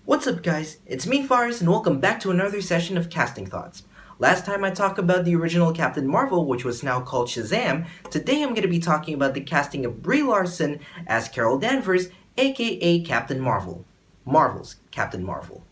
What's up guys, it's me Faris and welcome back to another session of Casting Thoughts. Last time I talked about the original Captain Mar-Vell, which was now called Shazam. Today I'm going to be talking about the casting of Brie Larson as Carol Danvers, aka Captain Mar-Vell. Marvel's Captain Mar-Vell.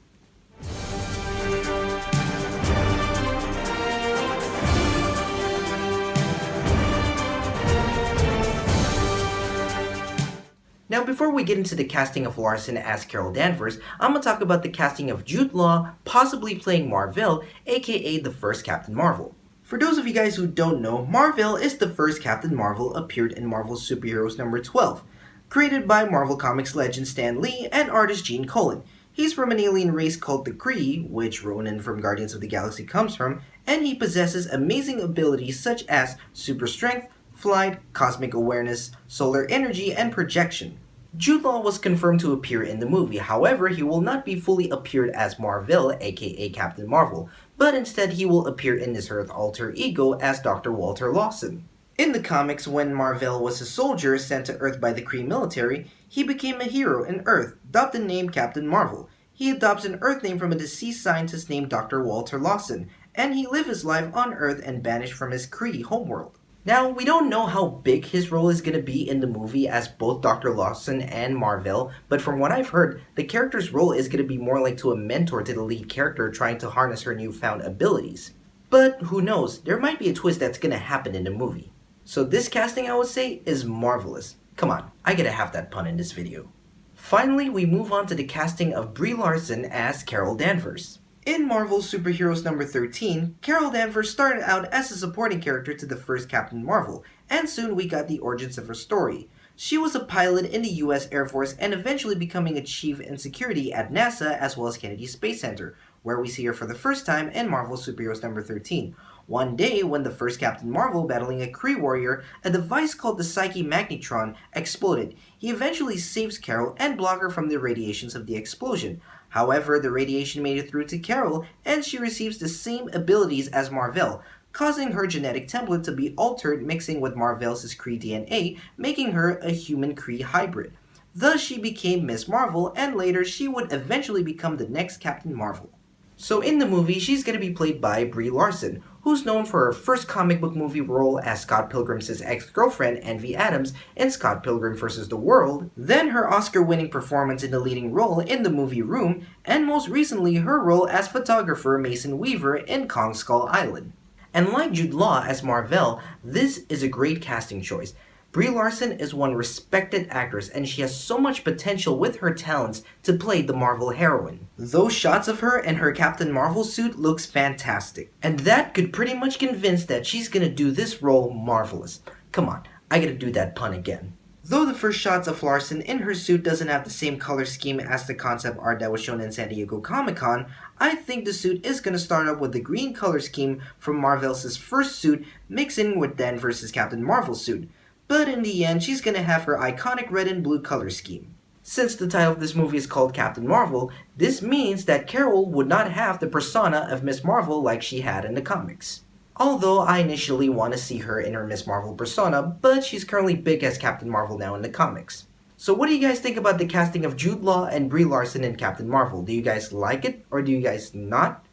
Now before we get into the casting of Larson as Carol Danvers, I'm going to talk about the casting of Jude Law, possibly playing Mar-Vell, aka the first Captain Mar-Vell. For those of you guys who don't know, Mar-Vell is the first Captain Mar-Vell appeared in Marvel Superheroes number 12, created by Marvel Comics legend Stan Lee and artist Gene Colan. He's from an alien race called the Kree, which Ronan from Guardians of the Galaxy comes from, and he possesses amazing abilities such as super strength, flight, cosmic awareness, solar energy, and projection. Jude Law was confirmed to appear in the movie, however he will not be fully appeared as Mar-Vell, aka Captain Mar-Vell, but instead he will appear in his Earth alter ego as Dr. Walter Lawson. In the comics, when Mar-Vell was a soldier sent to Earth by the Kree military, he became a hero in Earth, dubbed the name Captain Mar-Vell. He adopts an Earth name from a deceased scientist named Dr. Walter Lawson, and he lived his life on Earth and banished from his Kree homeworld. Now, we don't know how big his role is going to be in the movie as both Dr. Lawson and Mar-Vell, but from what I've heard, the character's role is going to be more like to a mentor to the lead character trying to harness her newfound abilities. But who knows, there might be a twist that's going to happen in the movie. So this casting, I would say, is marvelous. Come on, I gotta have that pun in this video. Finally, we move on to the casting of Brie Larson as Carol Danvers. In Marvel Superheroes number 13, Carol Danvers started out as a supporting character to the first Captain Mar-Vell, and soon we got the origins of her story. She was a pilot in the US Air Force and eventually becoming a chief in security at NASA as well as Kennedy Space Center, where we see her for the first time in Marvel Superheroes number 13. One day, when the first Captain Mar-Vell battling a Kree warrior, a device called the Psyche Magnetron exploded. He eventually saves Carol and blocks her from the radiations of the explosion. However, the radiation made it through to Carol, and she receives the same abilities as Mar-Vell, causing her genetic template to be altered, mixing with Mar-Vell's Kree DNA, making her a human-Kree hybrid. Thus, she became Miss Mar-Vell, and later she would eventually become the next Captain Mar-Vell. So in the movie, she's going to be played by Brie Larson, who's known for her first comic book movie role as Scott Pilgrim's ex-girlfriend Envy Adams in Scott Pilgrim vs. the World, then her Oscar-winning performance in the leading role in the movie Room, and most recently her role as photographer Mason Weaver in Kong Skull Island. And like Jude Law as Mar-Vell, this is a great casting choice. Brie Larson is one respected actress and she has so much potential with her talents to play the Mar-Vell heroine. Those shots of her in her Captain Mar-Vell suit looks fantastic. And that could pretty much convince that she's gonna do this role marvelous. Come on, I gotta do that pun again. Though the first shots of Larson in her suit doesn't have the same color scheme as the concept art that was shown in San Diego Comic-Con, I think the suit is gonna start up with the green color scheme from Mar-Vell's first suit mixing with Danvers' Captain Mar-Vell suit. But in the end, she's gonna have her iconic red and blue color scheme. Since the title of this movie is called Captain Mar-Vell, this means that Carol would not have the persona of Miss Mar-Vell like she had in the comics. Although I initially want to see her in her Miss Mar-Vell persona, but she's currently big as Captain Mar-Vell now in the comics. So what do you guys think about the casting of Jude Law and Brie Larson in Captain Mar-Vell? Do you guys like it or do you guys not?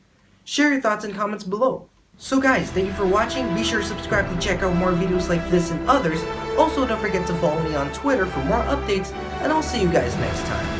Share your thoughts and comments below. So guys, thank you for watching. Be sure to subscribe to check out more videos like this and others. Also, don't forget to follow me on Twitter for more updates, and I'll see you guys next time.